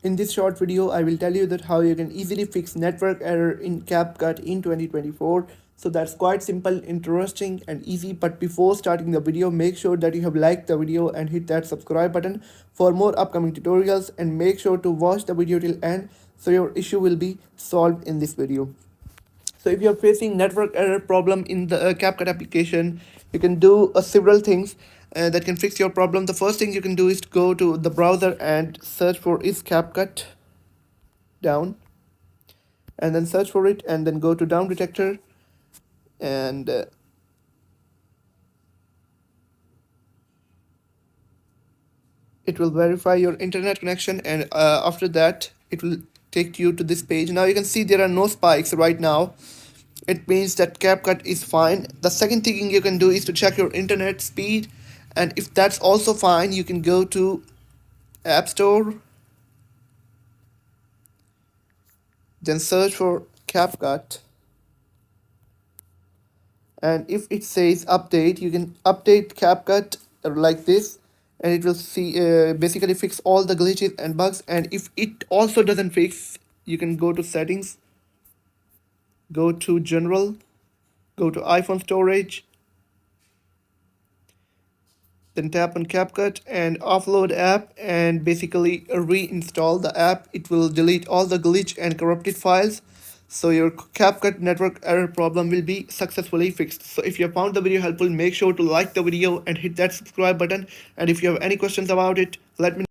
In this short video, I will tell you that how you can easily fix network error in CapCut in 2024. So that's quite simple, interesting and easy. But before starting the video, make sure that you have liked the video and hit that subscribe button for more upcoming tutorials, and make sure to watch the video till end so your issue will be solved in this video. So if you're facing network error problem in the CapCut application, you can do several things that can fix your problem. The first thing you can do is to go to the browser and search for is CapCut down, and then search for it, and then go to down detector, and it will verify your internet connection, and after that it will take you to this page. Now you can see there are no spikes right now. It means that CapCut is fine. The second thing you can do is to check your internet speed, and if that's also fine, you can go to App Store, then search for CapCut, and if it says update, you can update CapCut like this, and it will see basically fix all the glitches and bugs. And if it also doesn't fix, you can go to settings, go to general, go to iPhone storage, then tap on CapCut and offload app, and basically reinstall the app. It will delete all the glitch and corrupted files, so your CapCut network error problem will be successfully fixed. So if you found the video helpful, make sure to like the video and hit that subscribe button, and if you have any questions about it, let me know.